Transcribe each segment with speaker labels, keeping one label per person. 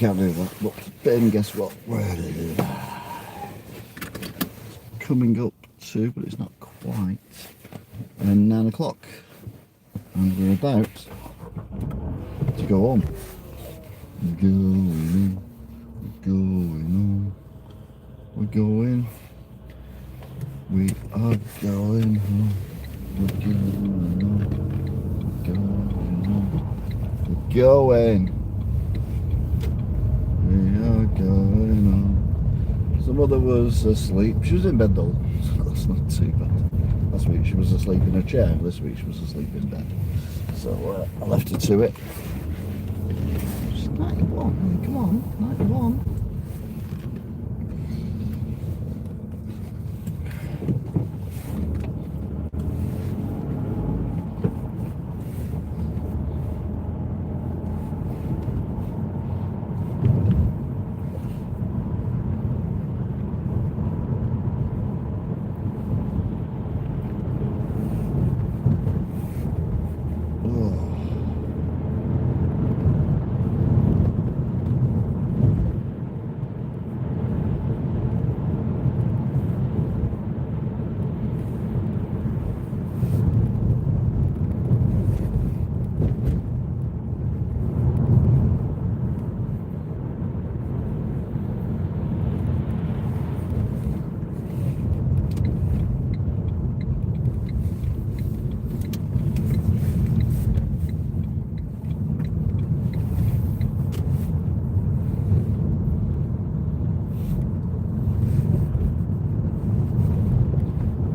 Speaker 1: can't do that. But then guess what? Coming up to, but it's not quite, 9 o'clock. And we're about to go home. We're going. We are going home. We're going. We are going home. So mother was asleep. She was in bed though, so that's not too bad. Last week she was asleep in a chair. This week she was asleep in bed. So I left her to it. She's 91. Come on, 91.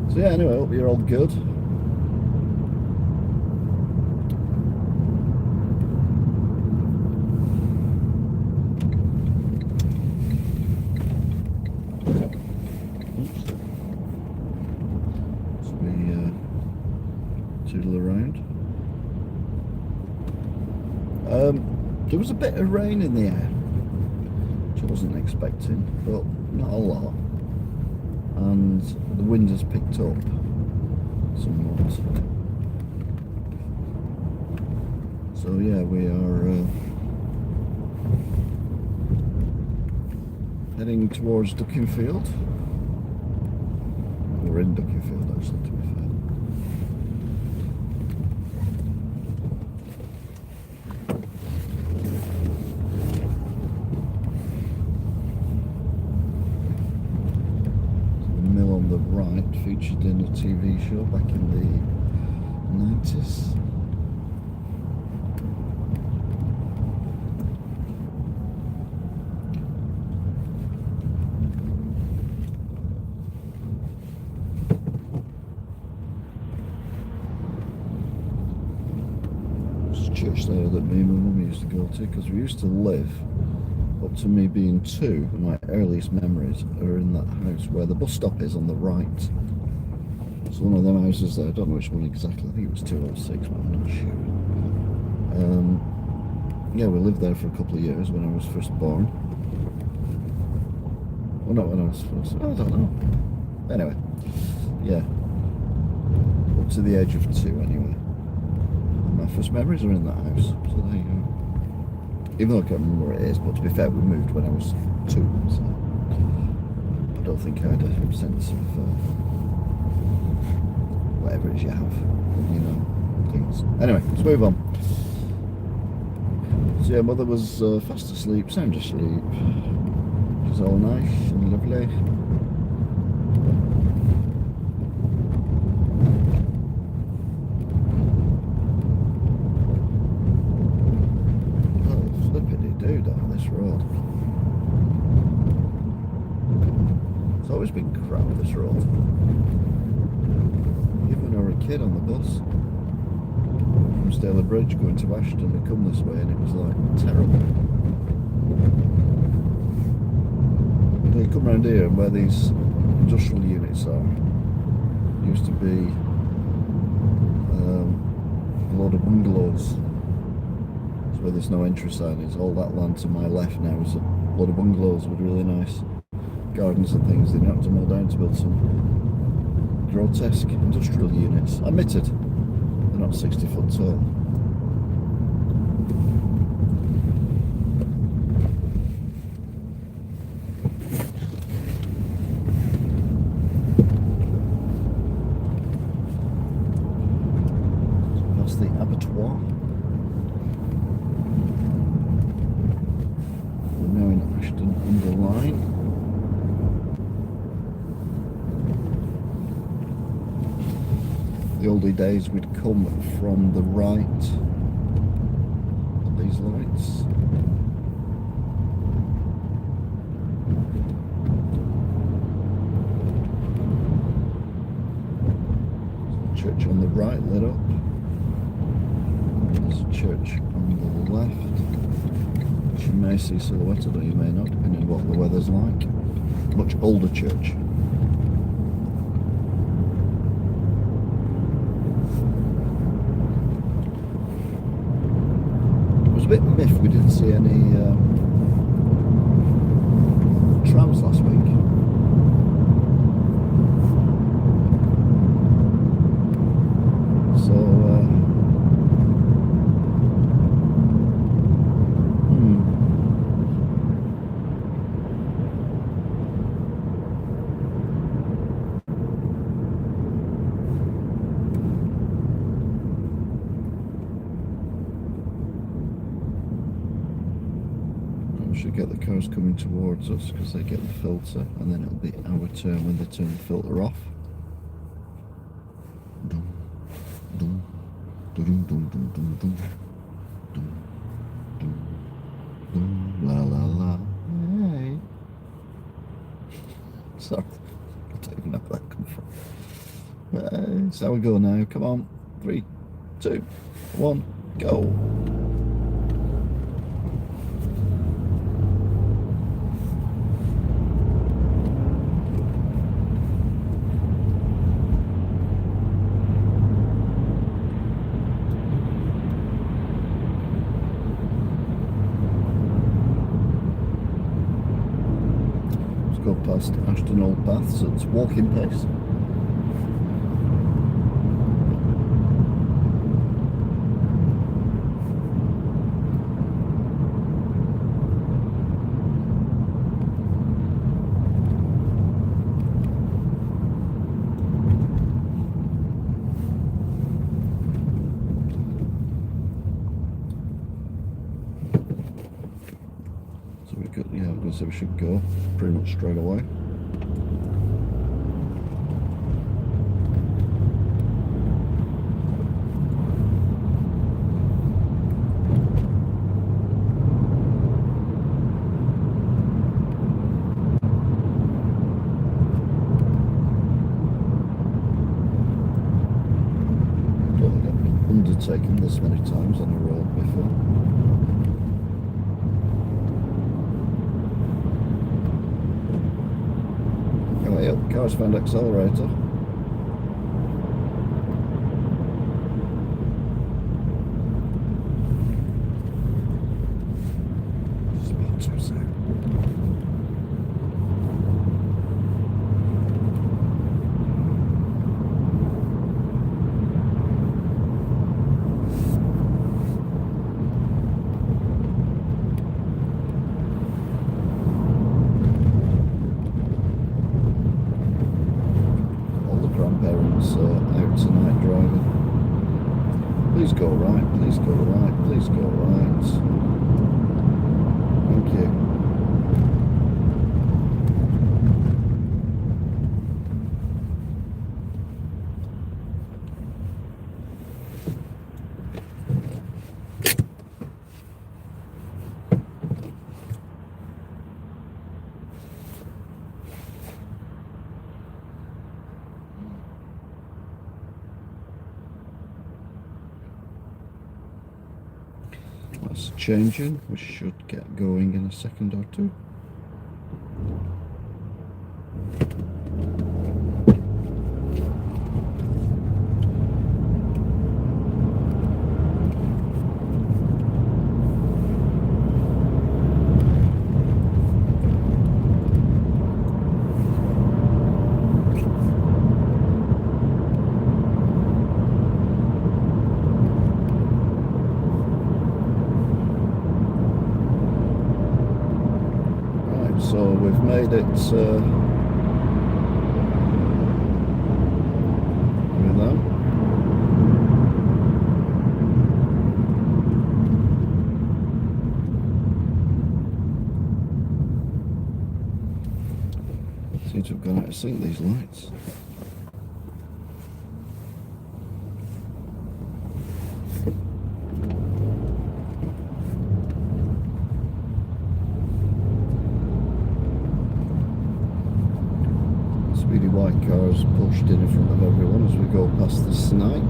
Speaker 1: So yeah, anyway, I hope you're all good. Oops. So we toodle around. There was a bit of rain in the air, which I wasn't expecting, but not a lot. And the wind has picked up somewhat. So yeah, we are heading towards Duckingfield. We're in Duckingfield actually, to be fair. On the right, featured in a TV show back in the 90s. There's a church there that me and my mum used to go to, because we used to live up to me being 2, my earliest memories are in that house where the bus stop is on the right. It's one of them houses there, I don't know which one exactly, I think it was 206, but I'm not sure. Yeah, we lived there for a couple of years when I was first born. Well, not when I was first, I don't know. Anyway, yeah. Up to the age of 2 anyway. And my first memories are in that house, so there you go. Even though I can't remember where it is, but to be fair, we moved when I was 2, so I don't think I had a sense of whatever it is you have, you know, things. Anyway, let's move on. So yeah, mother was fast asleep, sound asleep. She's all nice and lovely. Down this road. It's always been crap, this road. Even when I was a kid on the bus from Stalybridge going to Ashton, we come this way and it was like terrible. You come round here and where these industrial units are, used to be a load of bungalows. Where there's no entry sign is. All that land to my left now is a lot of bungalows with really nice gardens and things. They knocked them all down to build some grotesque industrial units. Admitted, they're not 60 foot tall. What? We're now in Ashton-under-Lyne. The oldie days we'd come from the right at these lights. Church on the right lit up. There's a church on the left, which you may see silhouetted or you may not, depending on what the weather's like. Much older church. It was a bit miffed we didn't see any trams last week. Should get the cars coming towards us because they get the filter, and then it'll be our turn when they turn the filter off. Dum, dum, dum, dum, dum, dum, dum, dum, dum, dum, la la la. Hey. Sorry, I don't even know where that come from. So we go now. Come on, 3, 2, 1, go. Go past Ashton Old Baths at walking pace. Yeah, I was going to say we should go pretty much straight away. Don't think I've been undertaken this many times on the road before. Yep, car's found accelerator. Just about to say. Grandparents out tonight driving. Please go right, please go right, please go right. Thank you. That's changing. We should get going in a second or two. So we've made it with them. sync these lights. Speedy white cars pushed in front of everyone as we go past the snipe.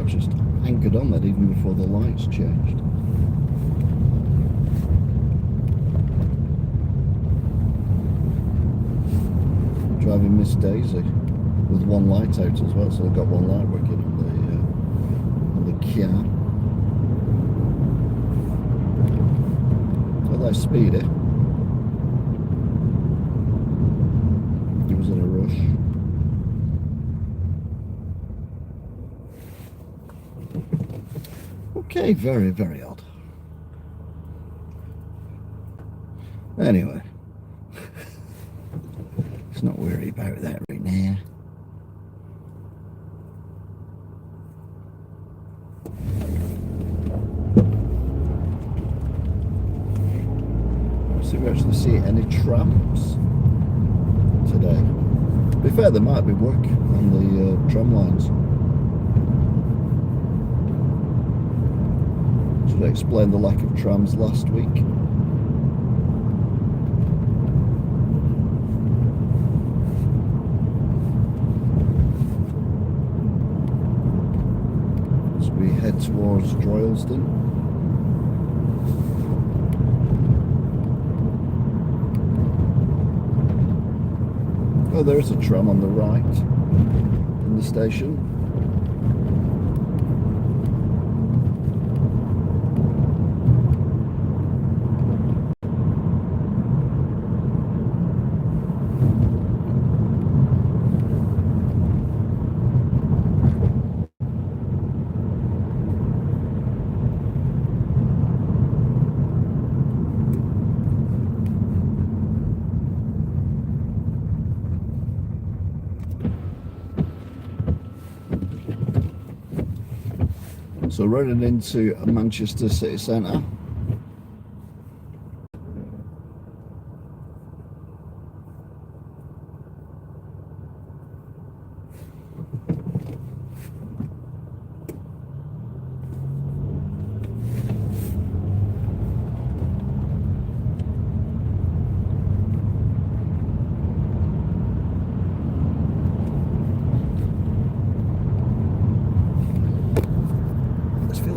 Speaker 1: Just anchored on that even before the lights changed. Driving Miss Daisy with one light out as well, so I've got one light working on the Kia. Well, that's speedy. He was in a rush. Okay, very, very odd. Anyway, let's not worry about that right now. So we actually see any trams today. To be fair, there might be work on the tram lines. Should I explain the lack of trams last week? As we head towards Droylsden. Oh, there is a tram on the right in the station. So running into Manchester city centre.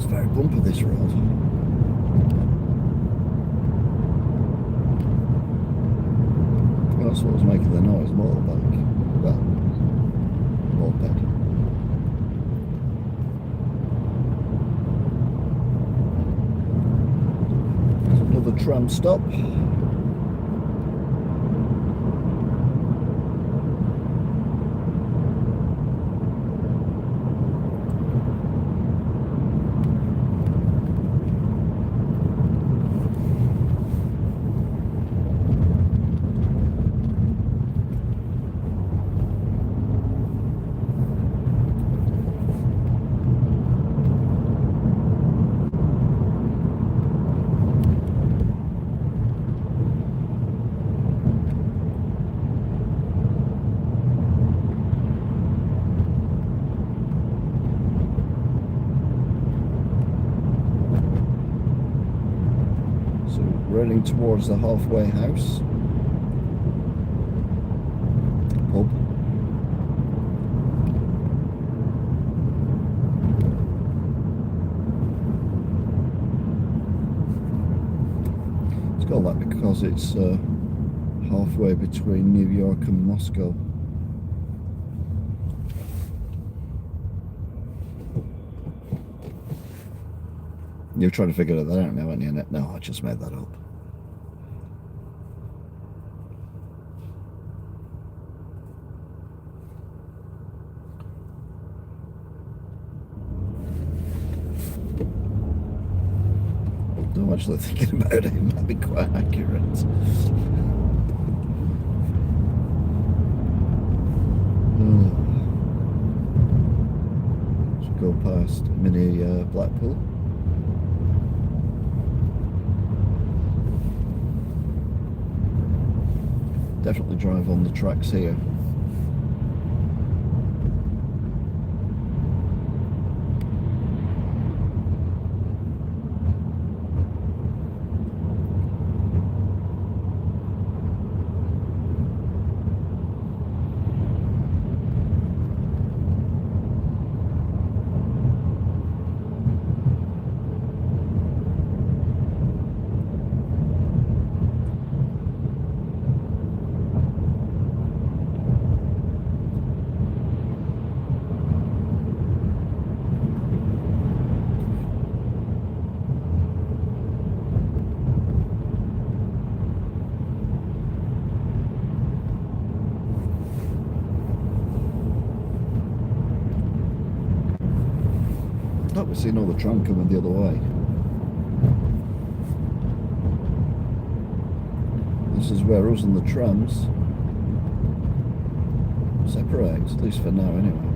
Speaker 1: Very bumpy this road. Well, that's what was making the noise, motorbike. Well, moped. There's another tram stop. Running towards the halfway house pub. It's called that because it's halfway between New York and Moscow. You're trying to figure that out now, aren't you? No, I just made that up. I'm actually thinking about it, it might be quite accurate. Let's go past Mini Blackpool. Definitely drive on the tracks here. We've seen all the tram coming the other way. This is where us and the trams separate, at least for now anyway.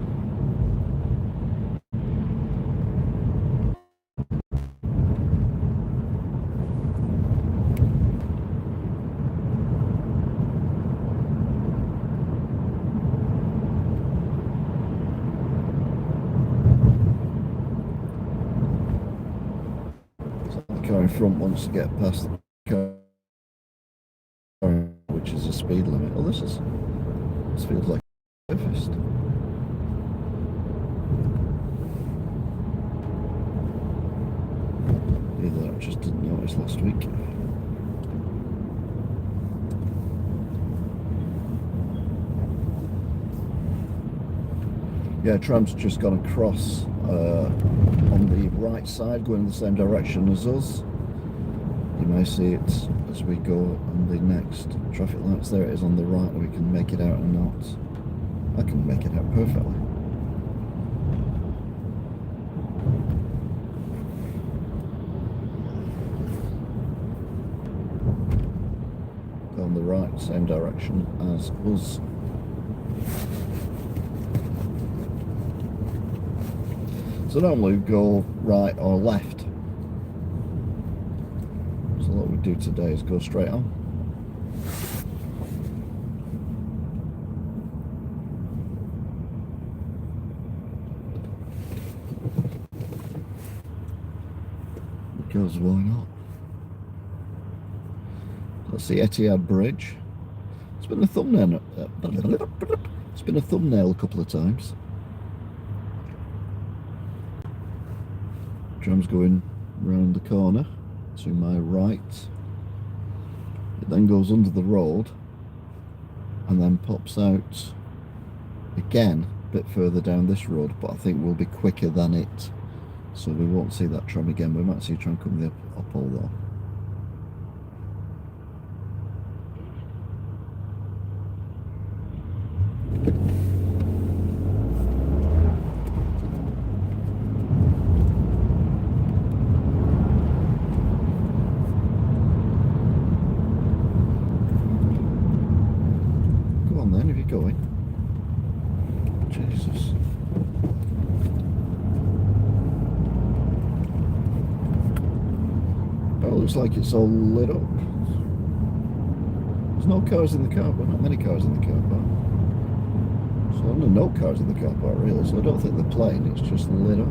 Speaker 1: The car in front wants to get past the car, which is a speed limit. Oh, this feels like a fist. Either I just didn't notice last week. Yeah, tram's just gone across on the right side, going in the same direction as us. You may see it as we go on the next traffic lights. There it is on the right. We can make it out or not. I can make it out perfectly. Go on the right, same direction as us. So normally we go right or left. So what we do today is go straight on. Because why not? That's the Etihad Bridge. It's been a thumbnail. It's been a thumbnail a couple of times. Tram's going round the corner to my right. It then goes under the road and then pops out again a bit further down this road, but I think we'll be quicker than it, so we won't see that tram again. We might see a tram come the uphill though. Going. Jesus. Oh, it looks like it's all lit up. There's no cars in the car park, not many cars in the car park. So no cars in the car park really, so I don't think they're playing, it's just lit up.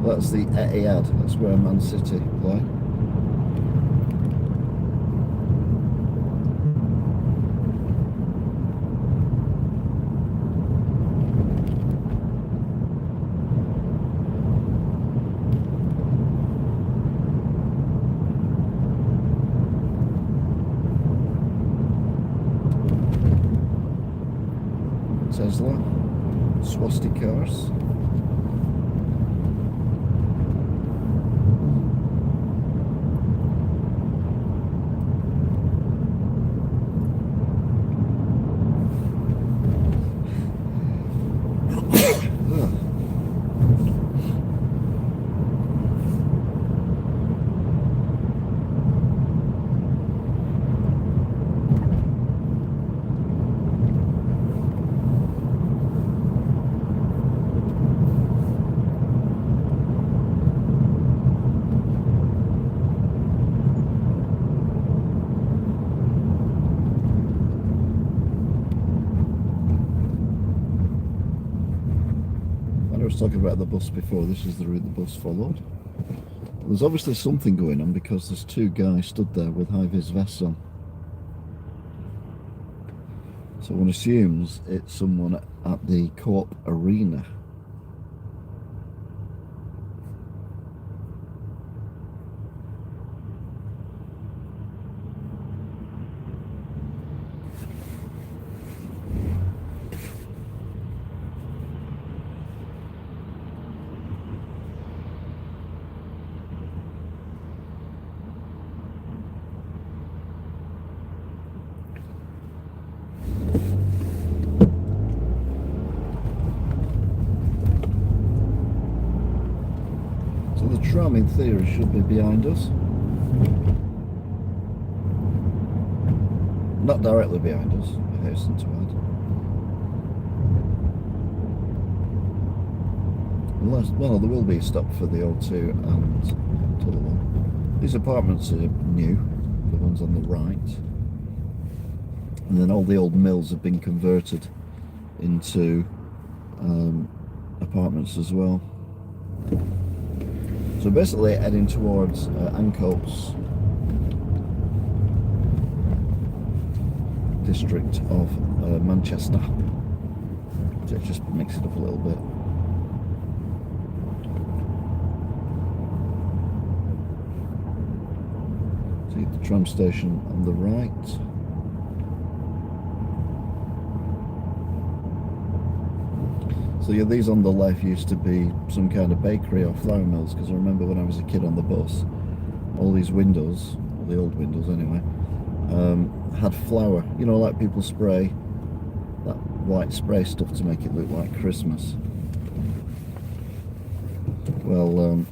Speaker 1: That's the Etihad, that's where Man City play. Tesla, swastikas. I was talking about the bus before. This is the route the bus followed. There's obviously something going on because there's two guys stood there with high-vis vests on. So one assumes it's someone at the Co-op Arena. The tram in theory should be behind us. Not directly behind us, I hasten to add. Unless, well, there will be a stop for the O2 and the other one. These apartments are new, the ones on the right. And then all the old mills have been converted into apartments as well. So basically heading towards Ancoats district of Manchester. So it just mix it up a little bit. See the tram station on the right. So yeah, these on the left used to be some kind of bakery or flour mills, because I remember when I was a kid on the bus, all these windows, all the old windows anyway, had flour, you know, like people spray that white spray stuff to make it look like Christmas. Well,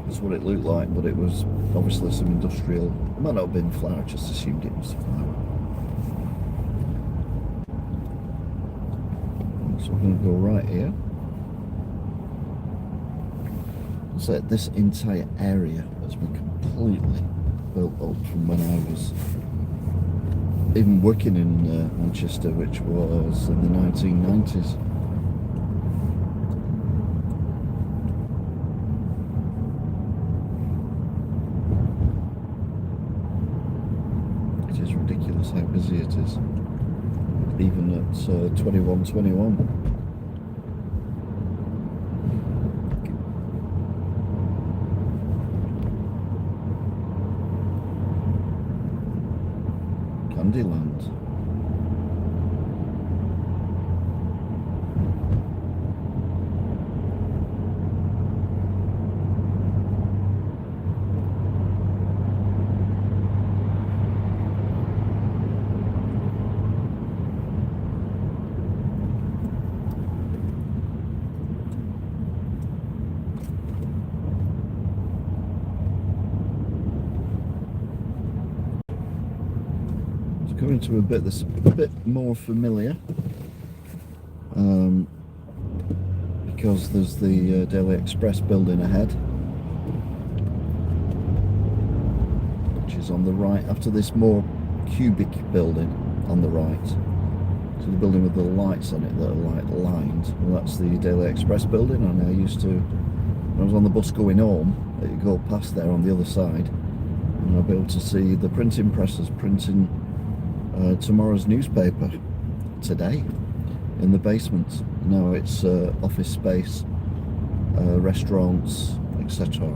Speaker 1: that's what it looked like, but it was obviously some industrial, it might not have been flour, I just assumed it was flour. So we're going to go right here. So this entire area has been completely built up from when I was even working in Manchester, which was in the 1990s. It is ridiculous how busy it is, even at 21:21. Candyland. Coming to a bit that's a bit more familiar, because there's the Daily Express building ahead, which is on the right after this more cubic building on the right. So the building with the lights on it that are like lined, well, that's the Daily Express building. And I used to, when I was on the bus going home, you go past there on the other side and I'll be able to see the printing presses printing tomorrow's newspaper today in the basement. Now it's office space, restaurants, etc.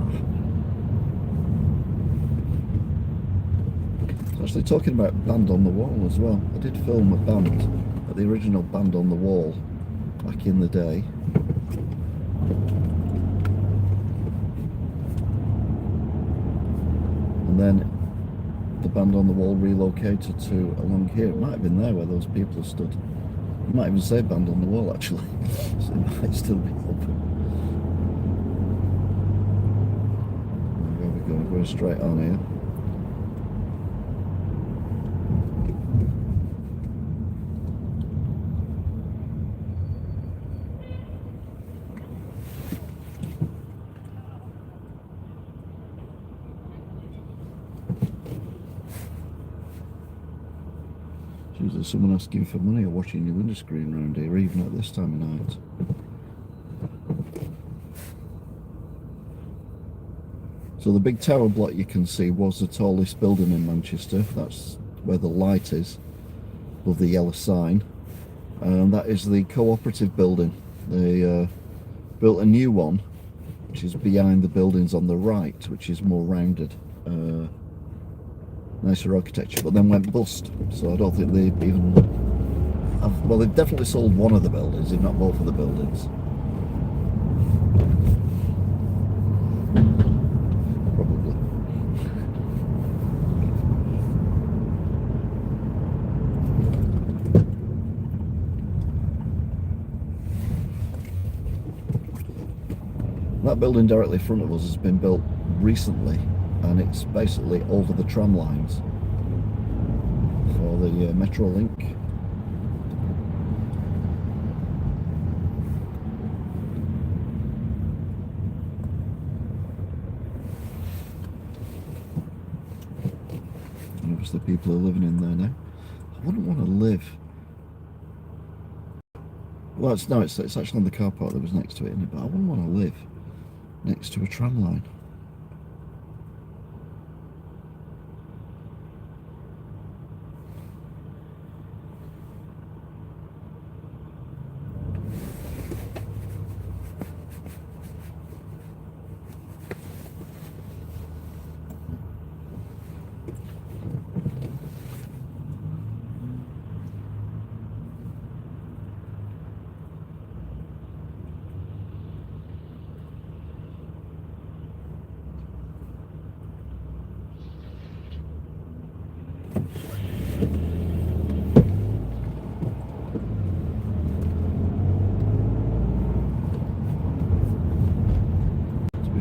Speaker 1: So Actually, talking about Band on the Wall as well, I did film a band, the original Band on the Wall, back in the day. And then the Band on the Wall relocated to along here. It might have been there where those people have stood. You might even say Band on the Wall, actually. So it might still be open. There we go, going straight on here. There's someone asking for money or watching your window screen around here, even at this time of night. So the big tower block you can see was the tallest building in Manchester. That's where the light is, above the yellow sign. And that is the cooperative building. They built a new one, which is behind the buildings on the right, which is more rounded. Nicer architecture, but then went bust, so I don't think they even have, well, they've definitely sold one of the buildings, if not both of the buildings. Probably. That building directly in front of us has been built recently, and it's basically over the tram lines for the Metro Link. And obviously people are living in there now. I wouldn't want to live. Well, it's actually on the car park that was next to it, isn't it? But I wouldn't want to live next to a tram line.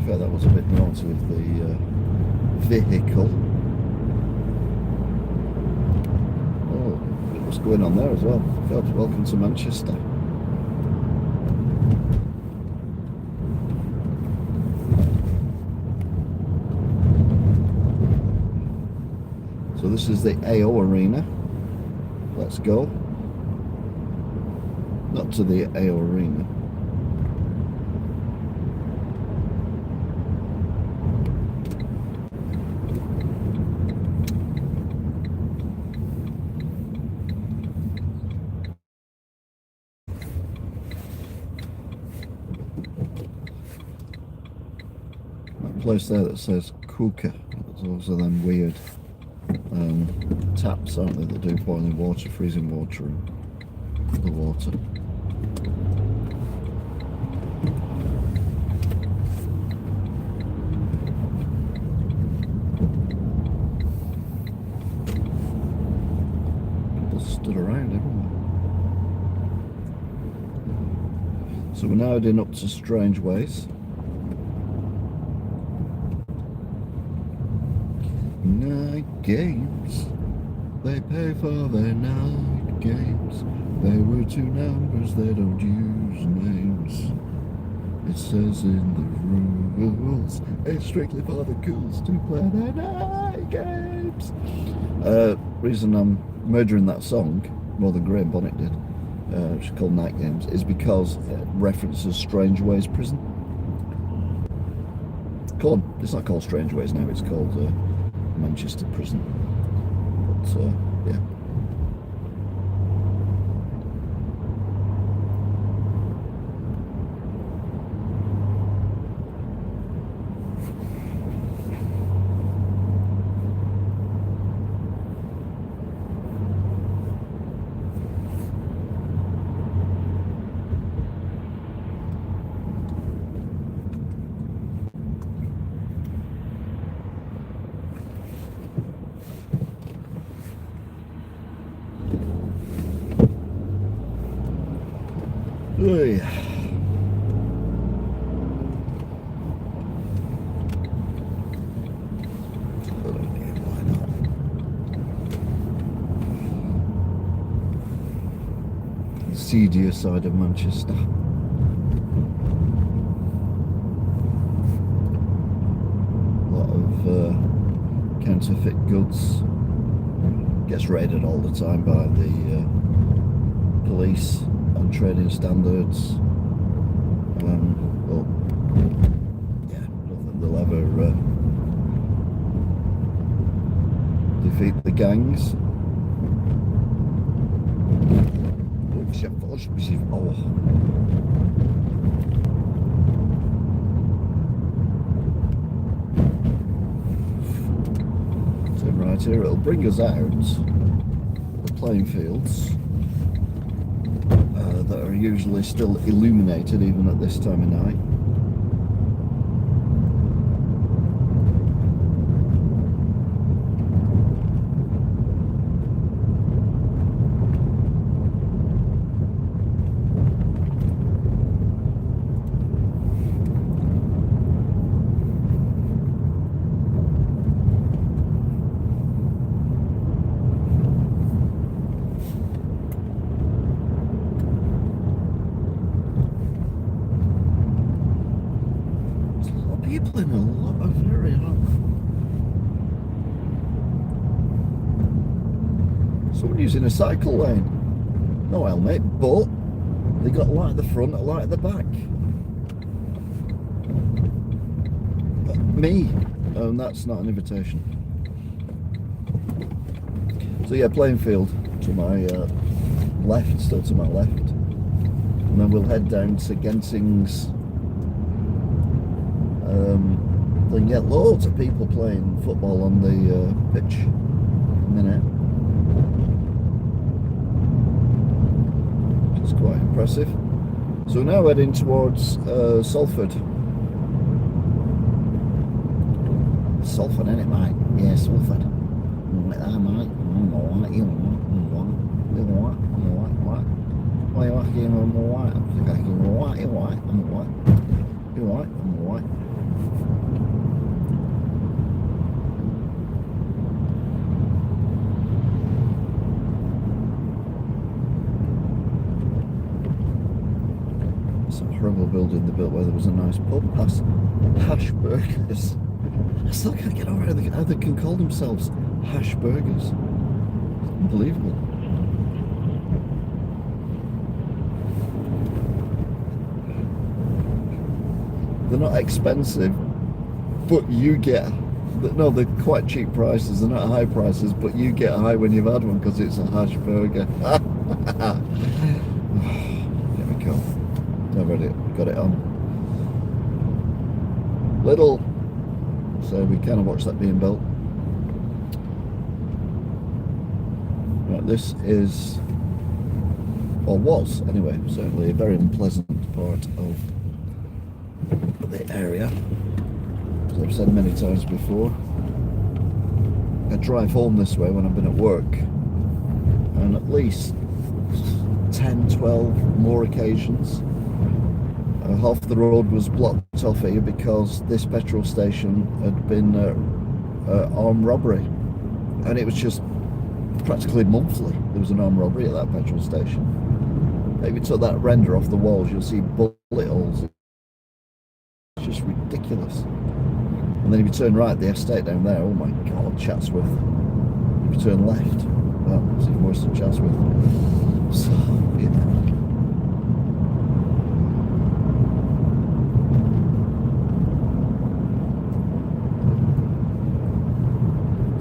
Speaker 1: That was a bit naughty with the vehicle. Oh, what's going on there as well? God, welcome to Manchester. So this is the AO Arena. Let's go. Not to the AO Arena. Place there that says cooker. There's also them weird taps, aren't they, that do boiling water, freezing water and the water. People stood around everywhere. So we're now heading up to Strange Ways. Night games, they pay for their night games. They were two numbers, they don't use names. It says in the rules, it's strictly for the cools to play their night games. Reason I'm murdering that song more than Graham Bonnet did, which is called Night Games, is because it references Strange Ways prison. It's not called Strange Ways now, it's called Manchester prison. But yeah. Oh yeah. But okay, why not? The seedier side of Manchester. A lot of counterfeit goods. Gets raided all the time by the police on trading standards. Well, yeah, I don't think they'll ever defeat the gangs. Oh. So right here, it'll bring us out the playing fields that are usually still illuminated even at this time of night. People in a lot of area, aren't there? Someone using a cycle lane. No helmet, but they got a light at the front, a light at the back. Me. And that's not an invitation. So yeah, playing field to my left, still to my left. And then we'll head down to Genting's. Then get loads of people playing football on the pitch in a minute. Which is quite impressive. So we're now heading towards Salford. Salford, innit, mate? Yeah, Salford. Right there, mate. I'm alright, you alright, I'm alright. You alright, I'm alright, alright. Why are you asking I'm alright? I'm thinking, alright, you alright, I'm alright. You alright, I'm alright. Some horrible building they built where there was a nice pub. That's Hash Burgers. I still can't get over how they can call themselves Hash Burgers. Unbelievable. They're not expensive, but you get... No, they're quite cheap prices. They're not high prices, but you get high when you've had one because it's a hash burger. There we go. I've already got it on. Little. So we kind of watched that being built. Right, this is, or was anyway, certainly a very unpleasant part of the area. As I've said many times before, I drive home this way when I've been at work, and at least 10, 12 more occasions half the road was blocked off here because this petrol station had been armed robbery, and it was just practically monthly there was an armed robbery at that petrol station. If you took that render off the walls, you'll see bullet holes. It's just ridiculous. And then if you turn right, the estate down there, oh my god, Chatsworth. If you turn left, well, it's even worse than Chatsworth. So, yeah.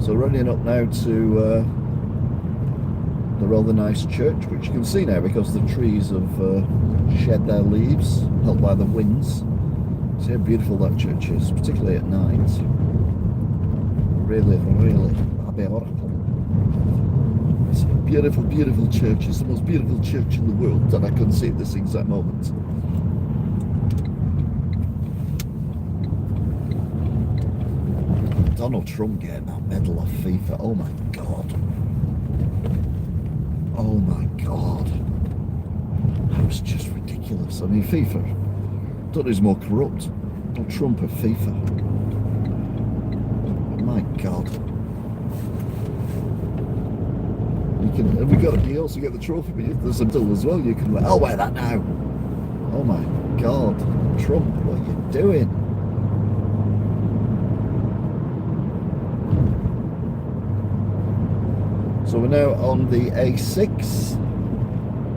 Speaker 1: So running up now to the rather nice church, which you can see now because the trees have shed their leaves, helped by the winds. See how beautiful that church is, particularly at night. Really, really beautiful. It's a beautiful, beautiful church. It's the most beautiful church in the world that I can see at this exact moment. Donald Trump getting that medal off FIFA. Oh my god. Oh my god. That was just ridiculous. ridiculous. I mean, FIFA, I don't know who's more corrupt, or Trump or FIFA. My God. And we got you also get the trophy, but there's a deal as well. You can, I'll wear that now. Oh my God, Trump, what are you doing? So we're now on the A6,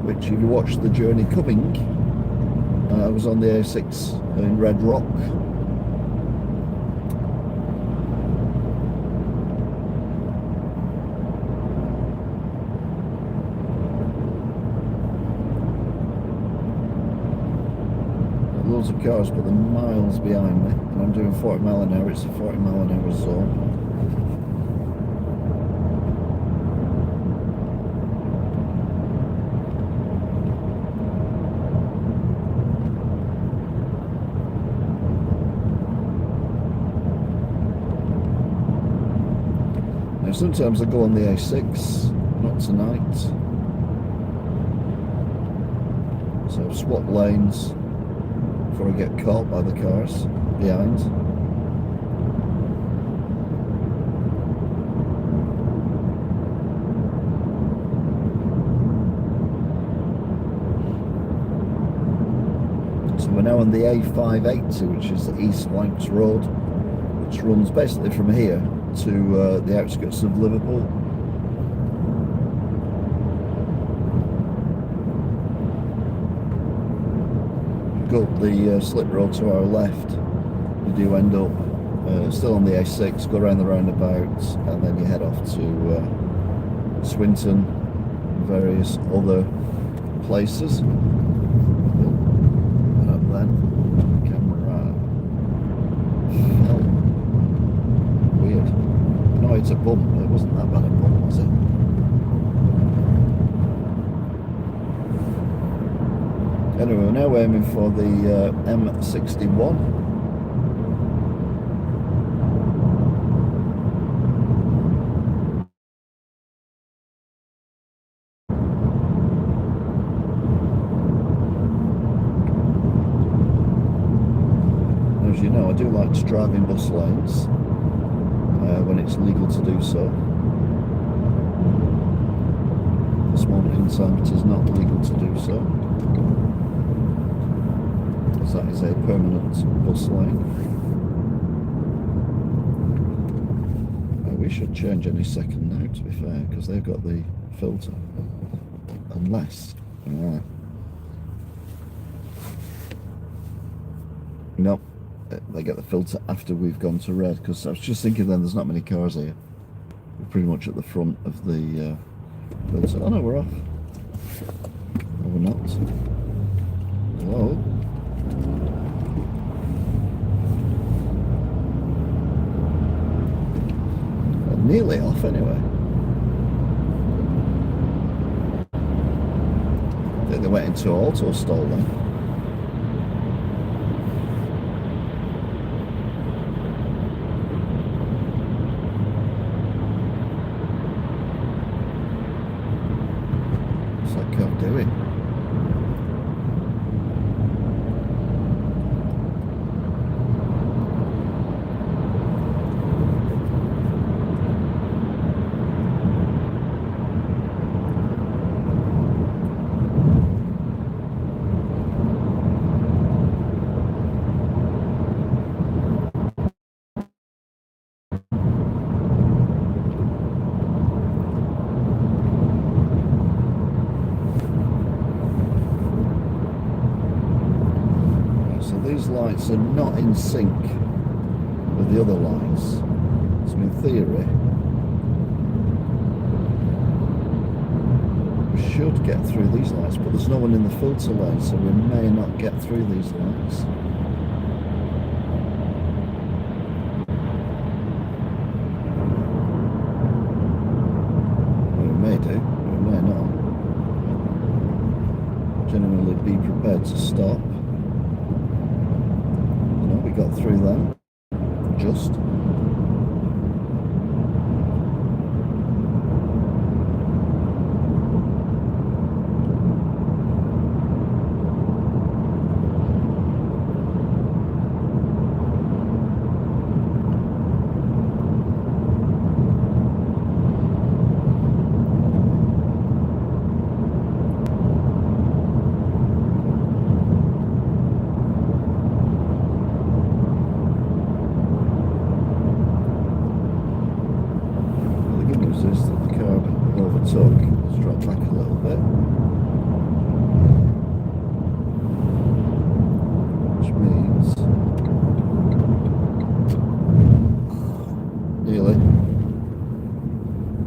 Speaker 1: which if you watch the journey coming, I was on the A6 in Red Rock. Loads of cars, but they're miles behind me, and I'm doing 40 mile an hour. It's a 40 mile an hour zone. Now sometimes I go on the A6, not tonight. So I've swapped lanes before I get caught by the cars behind. So we're now on the A580, which is the East Lancs Road, which runs basically from here to the outskirts of Liverpool. Go up the slip road to our left, you do end up still on the A6, go around the roundabouts, and then you head off to Swinton and various other places. And up then, camera fell. Weird. No, it's a bump, it wasn't that bad a bump, was it? Anyway, we're now aiming for the M61. As you know, I do like to drive in bus lanes when it's legal to do so. At this moment in time, it is not legal to do so. That is a permanent bus lane. We should change any second now, to be fair, because they've got the filter. Unless, right. Nope, they get the filter after we've gone to red, because I was just thinking then there's not many cars here. We're pretty much at the front of the filter. Oh no, we're off. No, we're not. Hello? Nearly off anyway. I think they went into auto stall then. What's that car doing? These lights are not in sync with the other lights. So in theory, we should get through these lights, but there's no one in the filter lane, so we may not get through these lights. We may do, we may not. Generally be prepared to stop. Got through them, just. took. Let's drop back a little bit. Which means... nearly.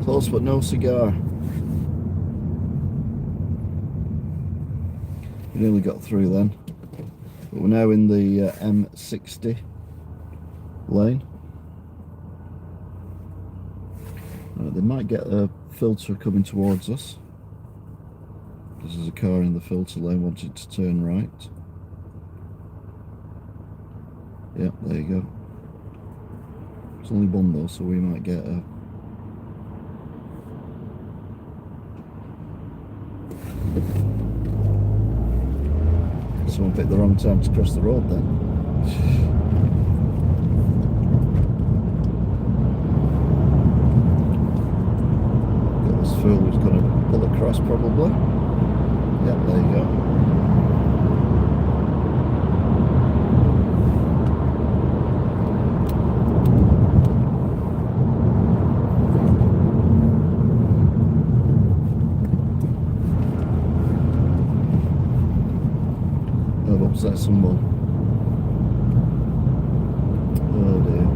Speaker 1: Close but no cigar. We nearly got through then. But we're now in the M60 lane. They might get a filter coming towards us, because there's a car in the filter lane wanting to turn right. Yep, there you go. It's only one though, so we might get a... someone picked the wrong time to cross the road then. Fool was going to pull across probably. Yep, there you go. I've upset someone. Oh dear.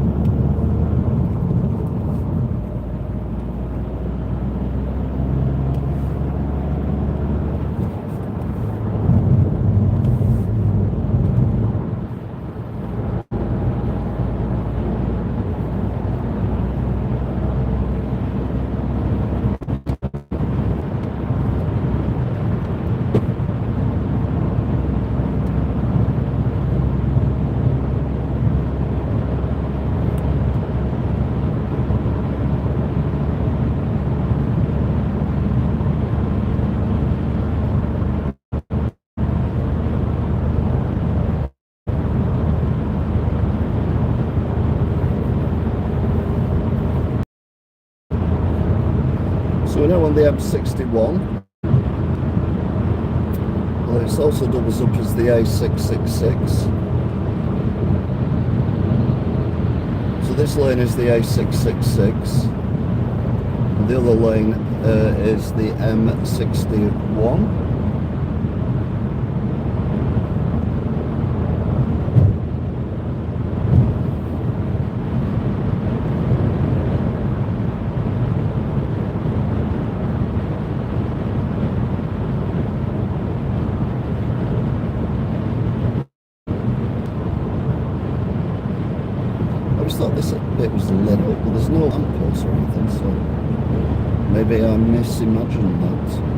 Speaker 1: So we're now on the M61. Well, it's also doubles up as the A666. So this lane is the A666. And the other lane is the M61. I just thought this bit was lit up, but there's no lamppost or anything, so maybe I misimagined that.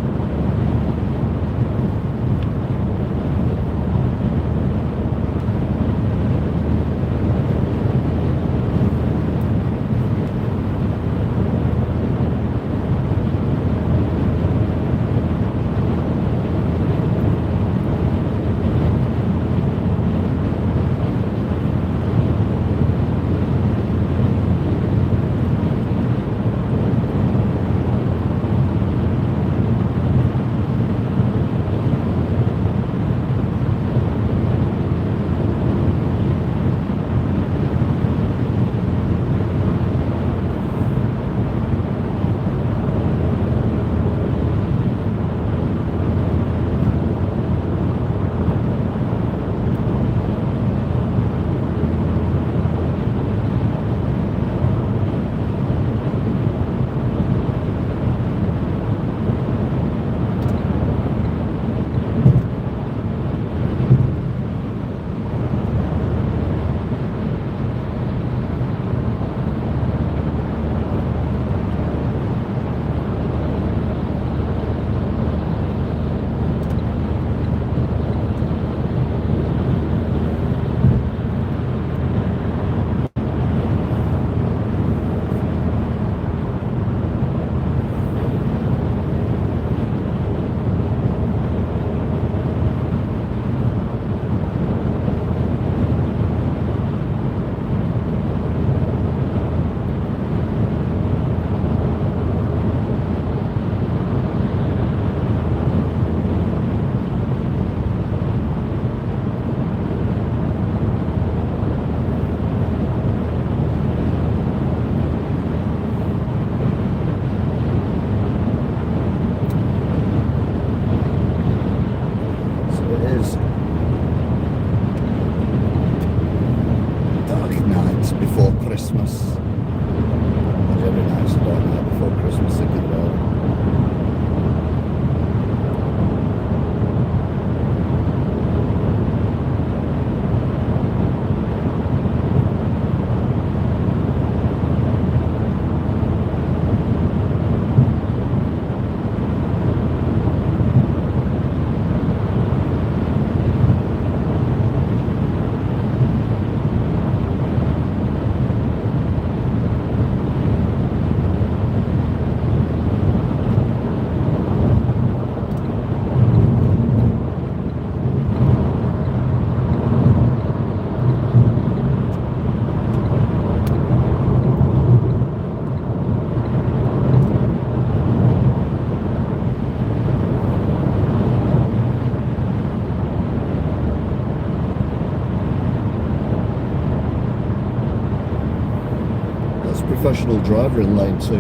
Speaker 1: professional driver in lane 2.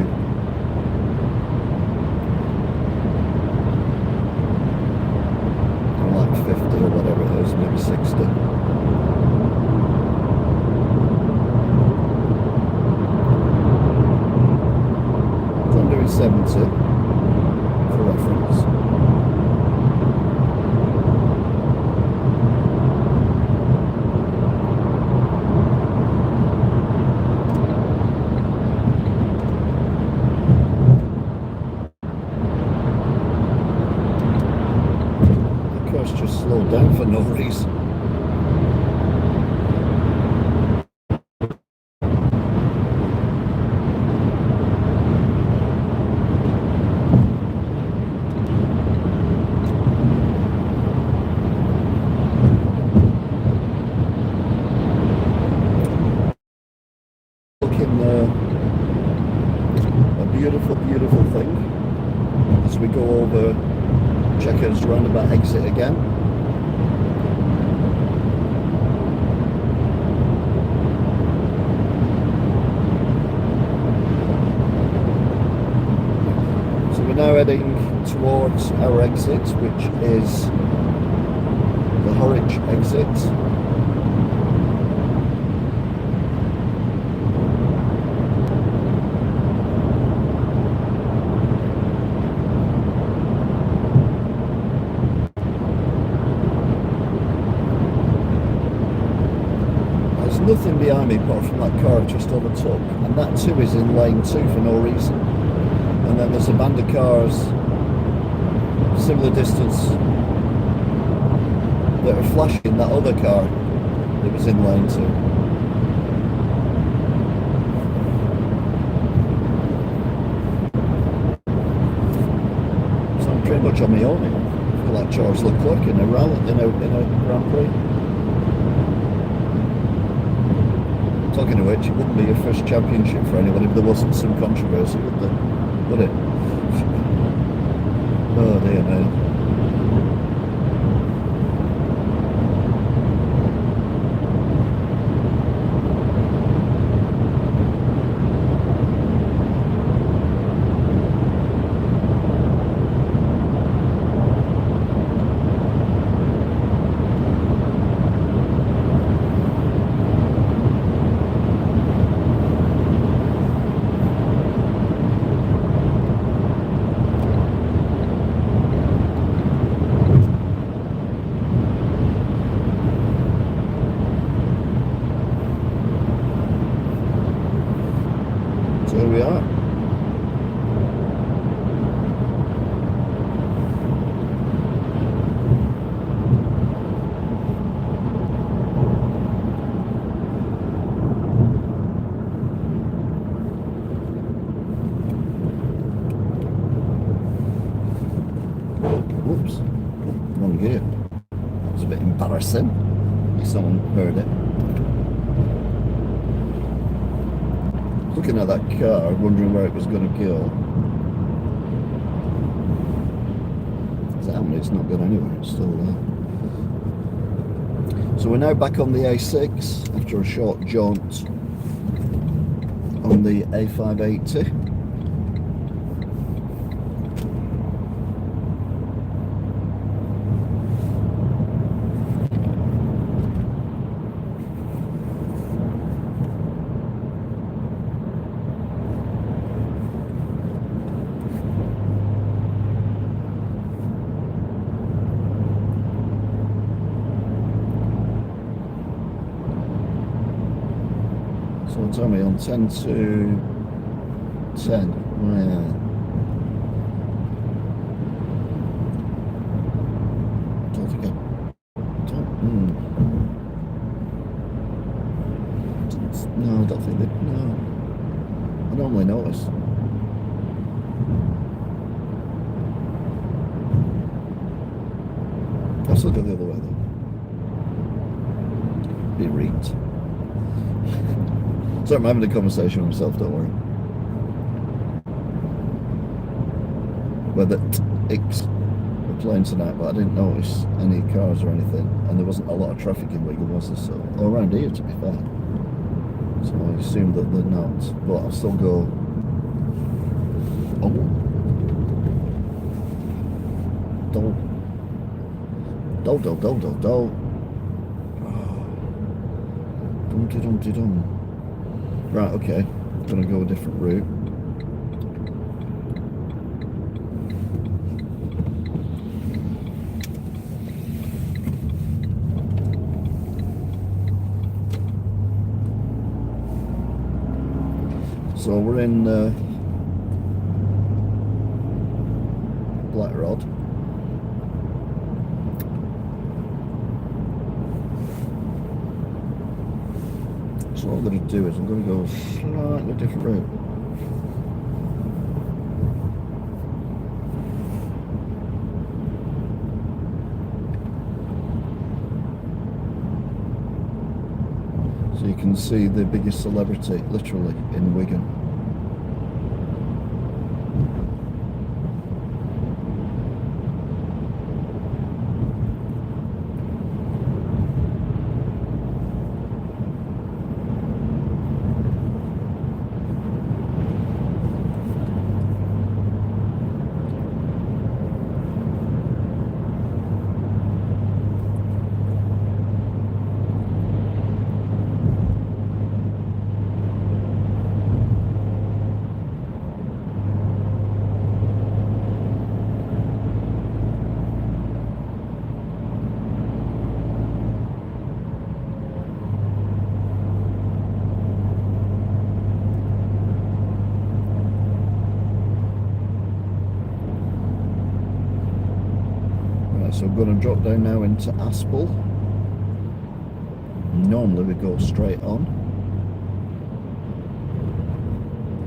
Speaker 1: Like 50 or whatever it is, maybe 60. So I'm doing 70 for reference. Just slowed down for no reason. Looking a beautiful, beautiful thing as we go over Checkers roundabout exit again. So we're now heading towards our exit, which is the Horwich exit. Nothing behind me apart from that car I just overtook, and that too is in lane 2 for no reason. And then there's a band of cars similar distance that are flashing that other car that was in lane 2. So I'm pretty much on my own here. I feel like Charles Leclerc in a rally, in a Grand Prix. Talking of which, it wouldn't be your first championship for anyone if there wasn't some controversy, would there? Would it? Oh dear me. Here we are. Whoops, wrong gear. That was a bit embarrassing. If someone heard it. Looking at that car, wondering where it was going to go. It's not going anywhere, it's still there. So we're now back on the A6 after a short jaunt on the A580. So tell me on 10 to 10. Yeah. Don't think I no, I don't think they. No, I normally notice. I'll still go the other way though. Be reeked. Sorry, I'm having a conversation with myself, don't worry. Whether it's playing tonight, but I didn't notice any cars or anything, and there wasn't a lot of traffic in Wigan, was there? So, or around here, to be fair. So I assume that they're not, but I'll still go. Oh, do. Dum. Right, okay. Gonna go a different route. So we're in Black Rod. So what I'm going to do is I'm going to go a slightly different route. So you can see the biggest celebrity, literally, in Wigan. So I'm going to drop down now into Aspel. Normally we go straight on.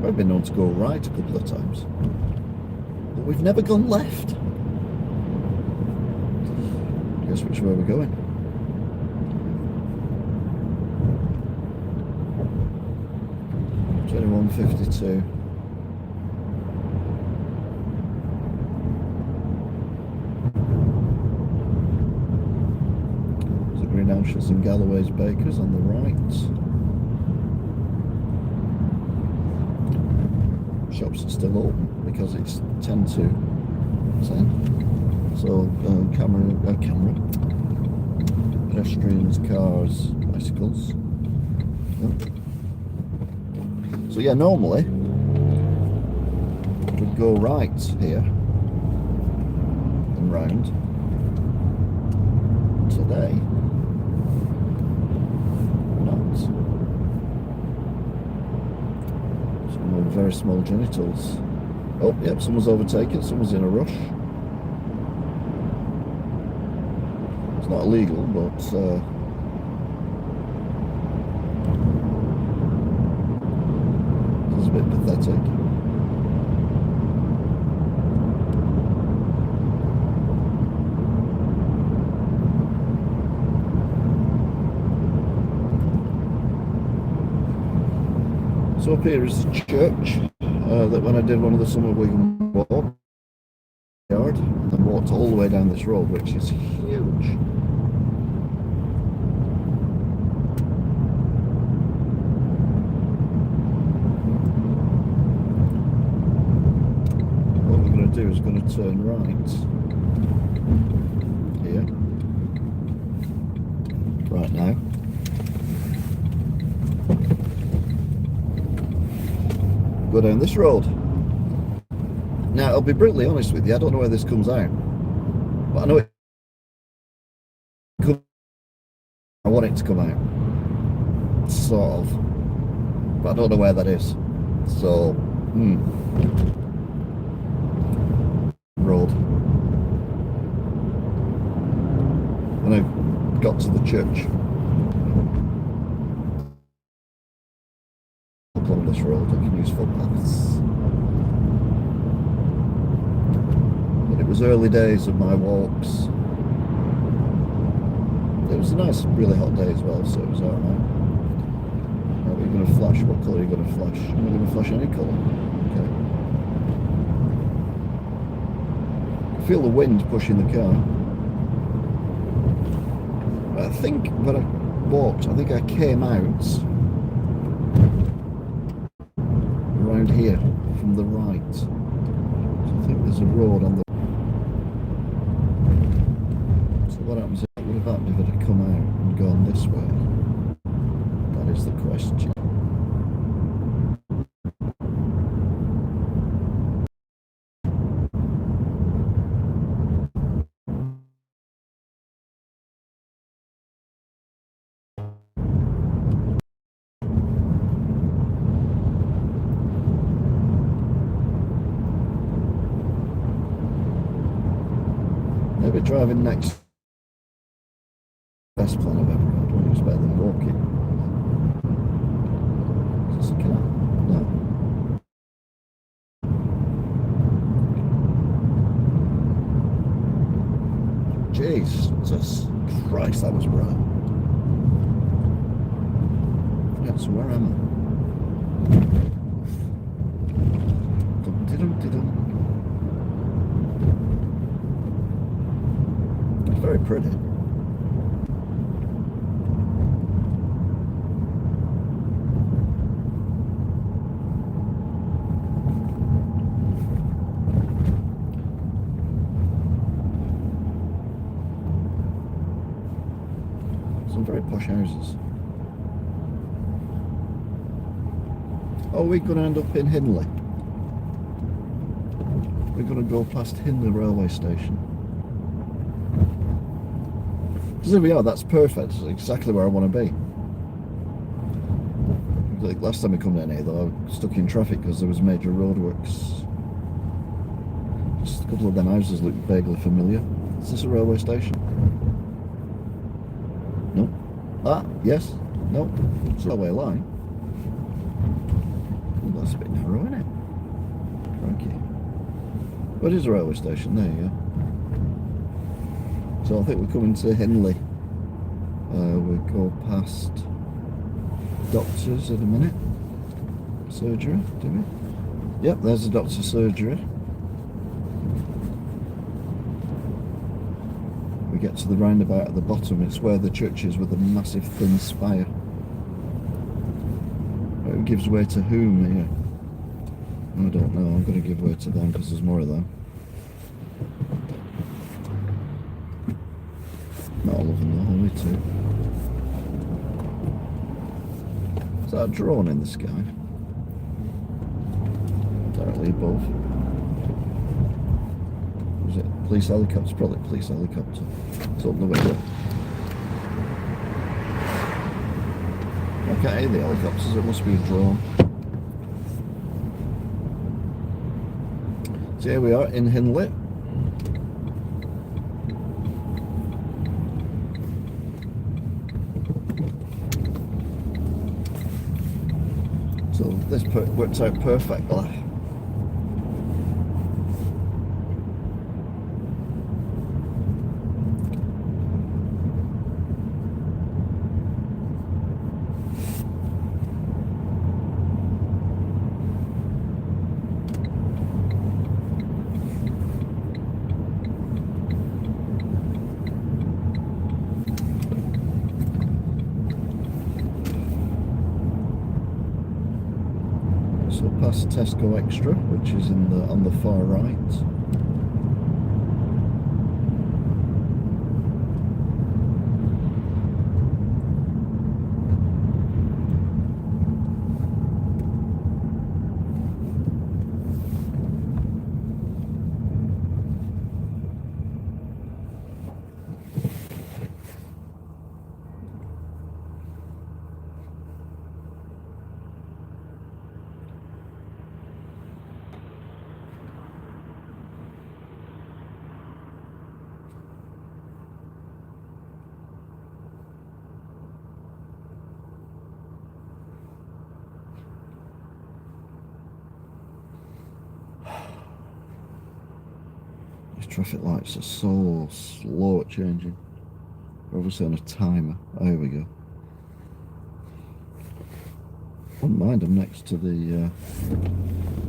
Speaker 1: I've been known to go right a couple of times, but we've never gone left. Guess which way we're going. £21.52. Greenhouses and Galloway's Bakers on the right. Shops are still open because it's 10 to 10. So camera, pedestrians, cars, bicycles. Yep. So yeah, normally we'd go right here and round. Today, very small genitals. Oh, yep, someone's overtaken, someone's in a rush. It's not illegal, but it's a bit pathetic. So up here is the church that when I did one of the summer Wigan walk yard and walked all the way down this road, which is huge. What we're going to do is going to turn right here right now. Go down this road. Now, I'll be brutally honest with you, I don't know where this comes out, but I know it comes. I want it to come out, sort of, but I don't know where that is. So, road. And I got to the church. On this road, I can use footpaths. But it was early days of my walks. It was a nice, really hot day as well, so it was alright. Are we going to flash? What colour are you going to flash? Am I going to flash any colour? Okay. I feel the wind pushing the car. I think when I walked, I think I came out round here from the right. So I think there's a road on the... So what happens, what would have happened if it had come out and gone this way? That is the question. Maybe driving next, best plan I've ever had. Well, it's better than walking. Is this a canal? No. Jesus Christ, that was bright. Yeah, so where am I? Dum-de-dum-de-dum. Very pretty. Some very posh houses. Oh, we're going to end up in Hindley. We're going to go past Hindley railway station. So there we are, that's perfect. It's exactly where I want to be. Like last time we come down here though, I was stuck in traffic because there was major roadworks. Just a couple of them houses look vaguely familiar. Is this a railway station? No. Ah, yes. No. It's a railway line. Well, that's a bit narrow, isn't it? Crikey. What is a railway station? There you go. So I think we're coming to Hindley. We'll go past doctors in a minute. Surgery, do we? Yep, there's the doctor's surgery. We get to the roundabout at the bottom. It's where the church is with a massive thin spire. It gives way to whom here? I don't know. I'm going to give way to them because there's more of them. Not all of them though, only two. Is that a drone in the sky? Directly above. Was it police helicopter? Probably police helicopter. It's up the window. I can't hear the helicopters, it must be a drone. So here we are in Hindley. So this works out perfectly. So past Tesco Extra, which is on the far right. These traffic lights are so slow at changing. We're obviously on a timer. Oh, here we go. Wouldn't mind, I'm next to the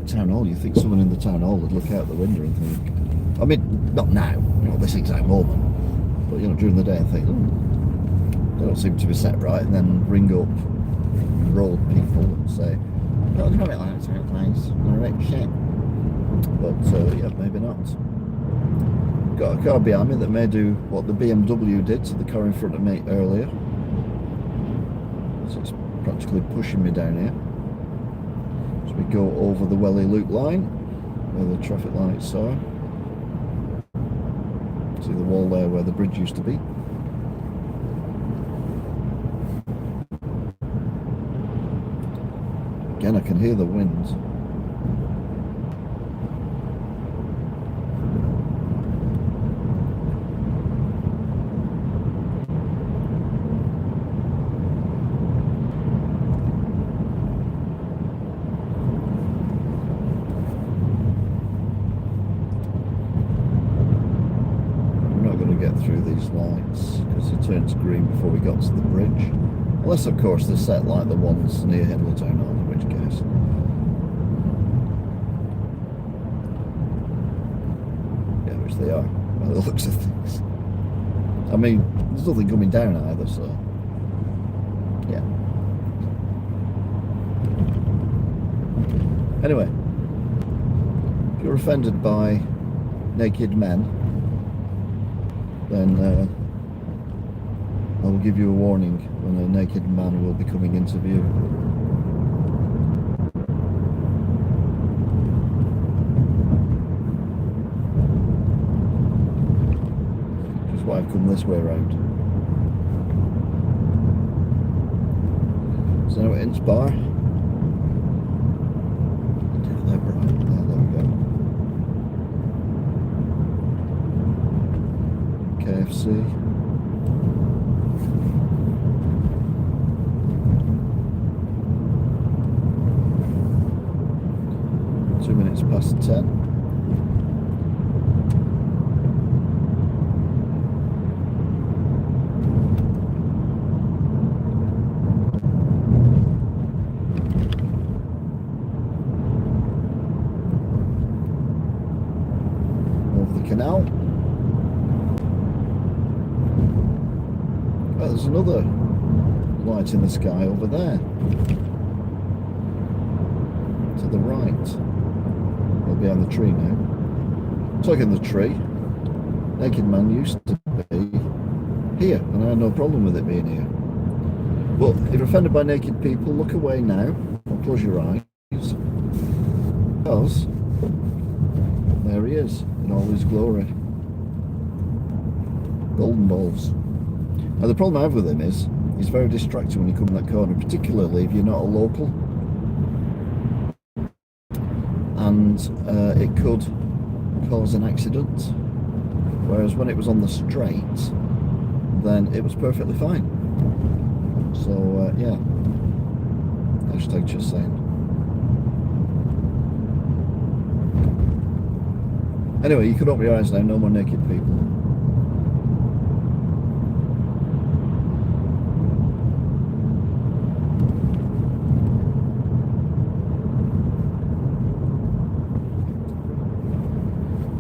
Speaker 1: town hall. You think someone in the town hall would look out the window and think, I mean, not now, this exact moment, but during the day and think, oh, they don't seem to be set right, and then ring up road people and say, Got a traffic lights are nice. They're a bit shit. But yeah, maybe not. Got a car behind me that may do what the BMW did to the car in front of me earlier. So it's practically pushing me down here. As we go over the Welly Loop line, where the traffic lights are. See the wall there where the bridge used to be. Again, I can hear the wind. We're not going to get through these lights because it turns green before we got to the bridge. Unless, of course, they're set like the ones near Hindletown, in which case. Yeah, which they are, by the looks of things. I mean, there's nothing coming down either, so... yeah. Anyway, if you're offended by naked men, then I will give you a warning when a naked man will be coming into view. Which is why I've come this way around. So now it's bar. There we go. KFC. Past 10. Over the canal. Oh, there's another light in the sky over there. To the right. Behind the tree now. Talking the tree, naked man used to be here, and I had no problem with it being here. But if you're offended by naked people, look away now, or close your eyes, because there he is in all his glory. Golden balls. Now the problem I have with him is he's very distracting when you come in that corner, particularly if you're not a local. And it could cause an accident, whereas when it was on the straight, then it was perfectly fine. So yeah, hashtag just saying. Anyway, you can open your eyes now, no more naked people.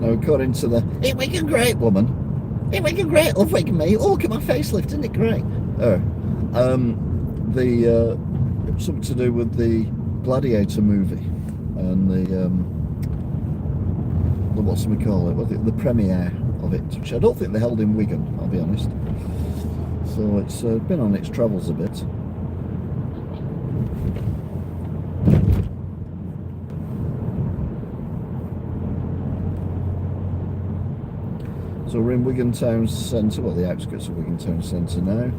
Speaker 1: Now, according to the "Ain't Wigan great" woman, "Ain't Wigan great, love Wigan me, oh look at my facelift, isn't it great?" Something to do with the Gladiator movie and the what's we call it, the premiere of it, which I don't think they held in Wigan, I'll be honest. So it's been on its travels a bit. So we're in Wigan Town Centre, well the outskirts of Wigan Town Centre now.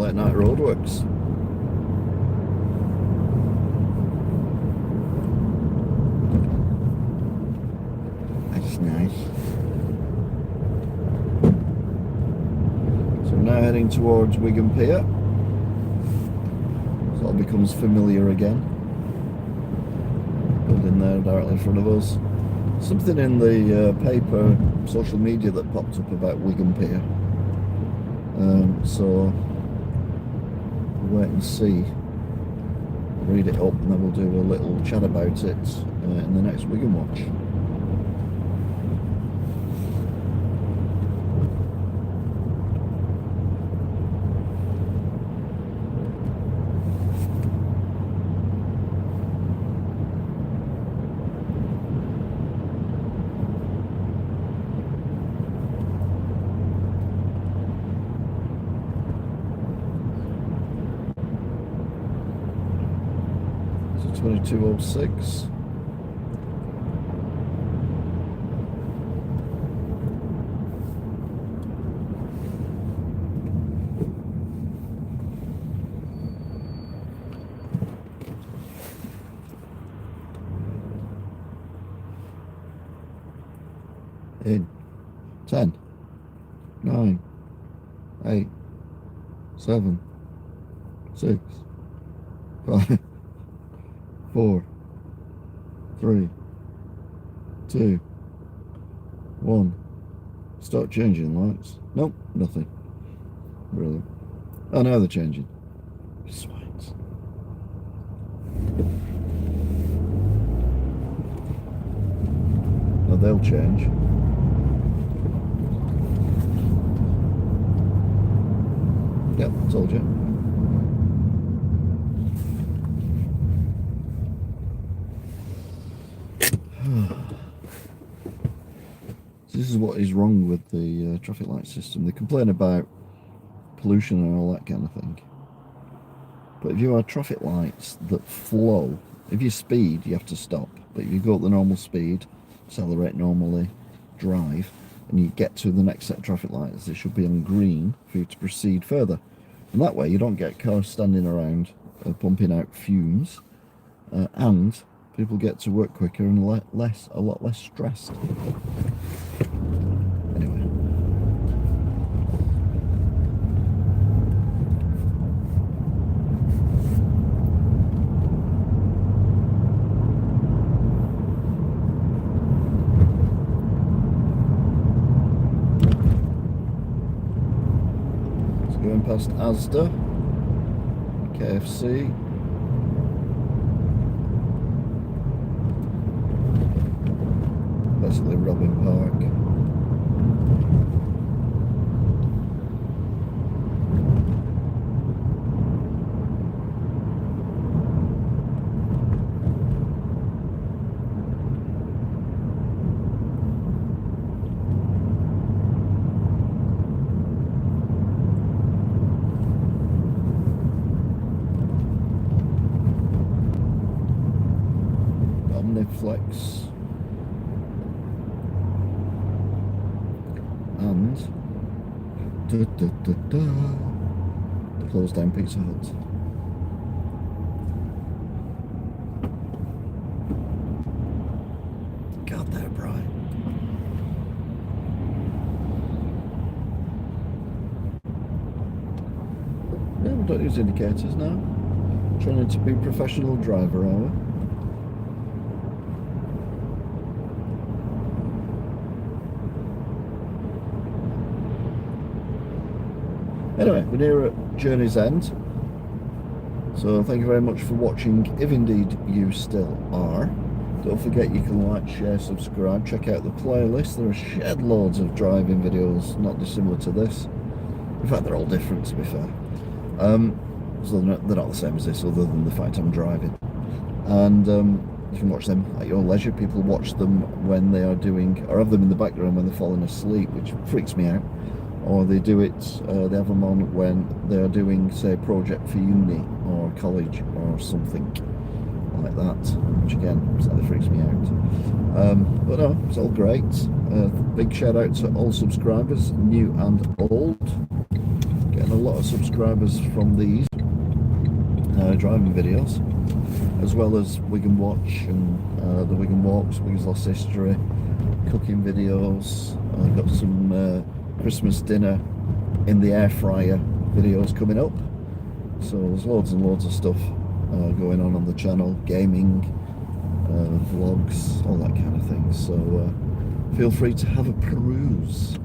Speaker 1: late night roadworks. That's nice. So we're now heading towards Wigan Pier. So it all becomes familiar again. Building there directly in front of us. Something in the paper, social media that popped up about Wigan Pier. So we'll wait and see. Read it up, and then we'll do a little chat about it in the next Wigan Watch. So 2206. In 10, 9, 8, 7, 6, 5, 4, 3, 2, 1. Start changing lights. Nope, nothing. Brilliant. Oh, now they're changing. Swines. Oh, they'll change. Yep, told you. This is what is wrong with the traffic light system. They complain about pollution and all that kind of thing. But if you have traffic lights that flow, if you speed, you have to stop. But if you go at the normal speed, accelerate normally, drive, and you get to the next set of traffic lights, they should be on green for you to proceed further. And that way you don't get cars standing around pumping out fumes, and people get to work quicker and a lot less stressed. Anyway. So going past Asda, KFC. Basically Robin Park. Omniflex. And the closed down Pizza Hut. God, they're bright. Yeah, we don't use indicators now. Training to be a professional driver, are we? Anyway, we're near at Journey's End, so thank you very much for watching, if indeed you still are. Don't forget you can like, share, subscribe, check out the playlist. There are shed loads of driving videos not dissimilar to this. In fact, they're all different, to be fair. So they're not the same as this, other than the fact I'm driving. And you can watch them at your leisure. People watch them when they are doing, or have them in the background when they're falling asleep, which freaks me out. Or they do it, they have them on when they are doing, say, a project for uni or college or something like that, which again, slightly freaks me out. But no, it's all great. Big shout out to all subscribers, new and old. Getting getting a lot of subscribers from these driving videos, as well as Wigan Watch and the Wigan Walks, Wigan's Lost History, cooking videos. I've got some Christmas dinner in the air fryer videos coming up. So there's loads and loads of stuff going on the channel, gaming, vlogs, all that kind of thing. So feel free to have a peruse.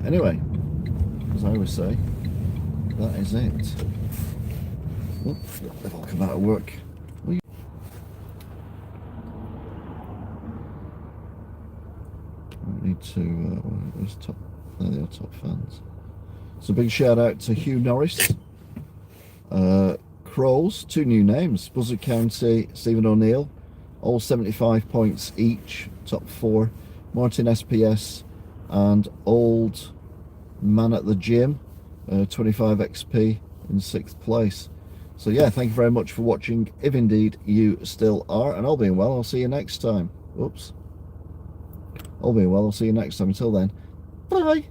Speaker 1: Anyway, as I always say, that is it. Oh, they've all come out of work. I need to, where's top? There they are, top fans. So big shout out to Hugh Norris. Crows, 2 new names, Buzzard County, Stephen O'Neill, all 75 points each, top 4. Martin SPS and Old Man at the Gym, 25 XP in 6th place. So yeah, thank you very much for watching, if indeed you still are, and all being well, I'll see you next time. Oops. All being well, I'll see you next time. Until then, bye.